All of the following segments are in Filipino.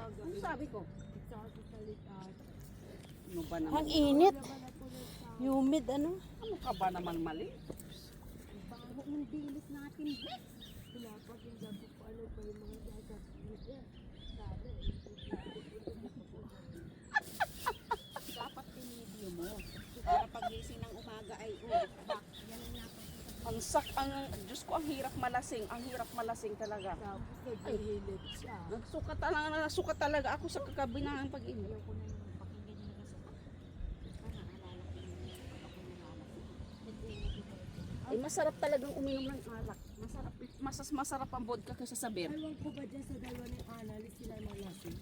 Ano sabi ko? Ano ba naman? Ang init. Humid ano? Ano ka ba naman mali? Bago ng dilis natin. Pinapag yung gabi ko ano pa yung mga gagawin. Dapat pinidyo mo. Para pagising ng umaga ay back. Yan ang Diyos ko, ang hirap malasing. Ang hirap malasing talaga. tapos naghihilit siya. Nagsuka talaga ako sa kakabinangang pag-inom. Ayaw ko na yung pakinggan niya kasi. Para naalala ko yung Ay, masarap talagang uminom ng alak. Masarap ang vodka kaysa sa beer. Ewan ko ba dyan sa dalawa ng analis sila ng lasing?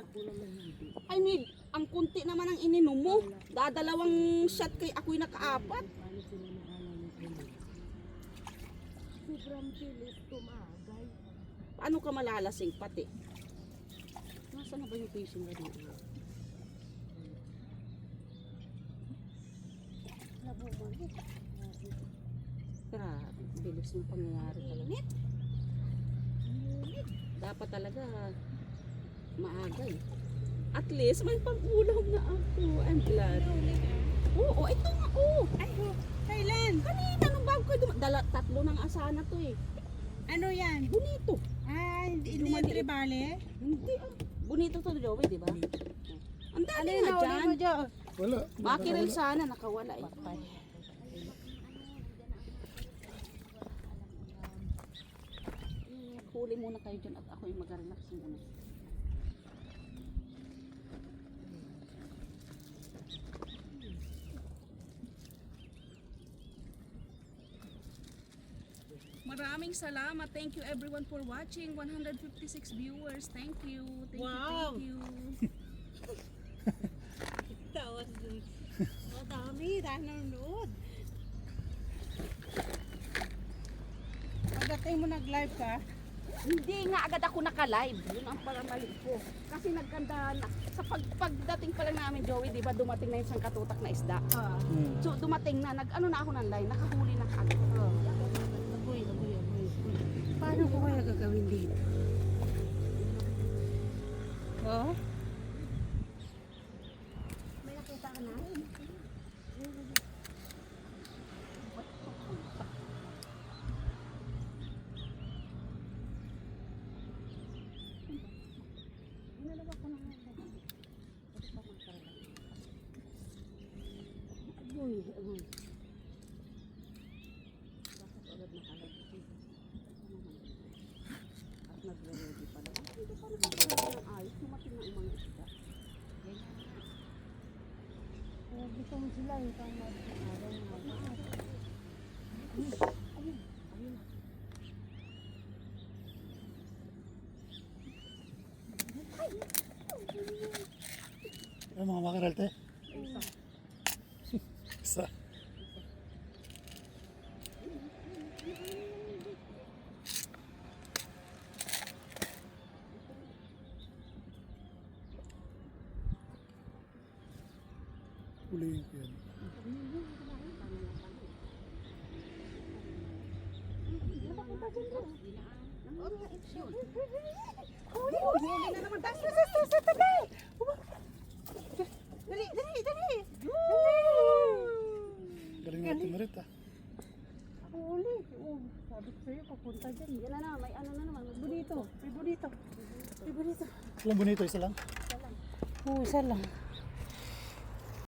Ako naman hindi. I mean, ang kunti naman ang ininom mo. Dadalawang shot kay ako'y nakaapat. Paano sila ng analis? Sobrang bilis tumagay. Paano ka malalasing pati? Nasaan na ba yung patient na dito? Nabumalik. Grabe, bilis yung pangyayari talaga. Dapat talaga maaga eh. At least may pag-ulam na ako. I'm glad. Oo, ito nga. Oo. Ay, kailan? Kanina nung bago kayo tatlo ng asana to eh. Ano yan? Bonito. Ah, hindi Lumaliit. yan tribale? Hindi ah. Bonito to, Joey, di ba? Ang dami Ano nga yun, dyan. mo dyan? Wala. Makirel sana, nakawala eh. Huli muna kayo dyan at ako yung mag-relax muna. Maraming salamat. Thank you everyone for watching. 156 viewers. Thank you. Wow. Thank you. Tawas dun. Madami, nanonood. Pagdating mo nag-live ka, Hindi nga agad ako naka-live. Yun ang paramali ko. Kasi nagkanda na. Sa pagdating pa lang namin, Joey, di ba dumating na yung isang katutak na isda. So dumating na, nag-ano na ako ng line, nakahuli na kaagad. Agoy. Paano ko kaya gagawin dito? oh, May nakita ka na? Agoy. Bakit agad nakalagay? At nagre-ready pala. Hindi pa naman pala ng ayos. Dumating na umang isda. Gusto mo sila yung kang mag-araw na. Ayun. Ay, mga makaralte. Isa. Huliin ko yan. huli na naman. Tabi! Dali! Galing natin na rin ah. Huli. Sabi ko sa'yo, papunta dyan. Yan na na. May ano na naman. Bonito. May bonito. Ilang bonito, isa lang? Isa lang. Oo, isa lang.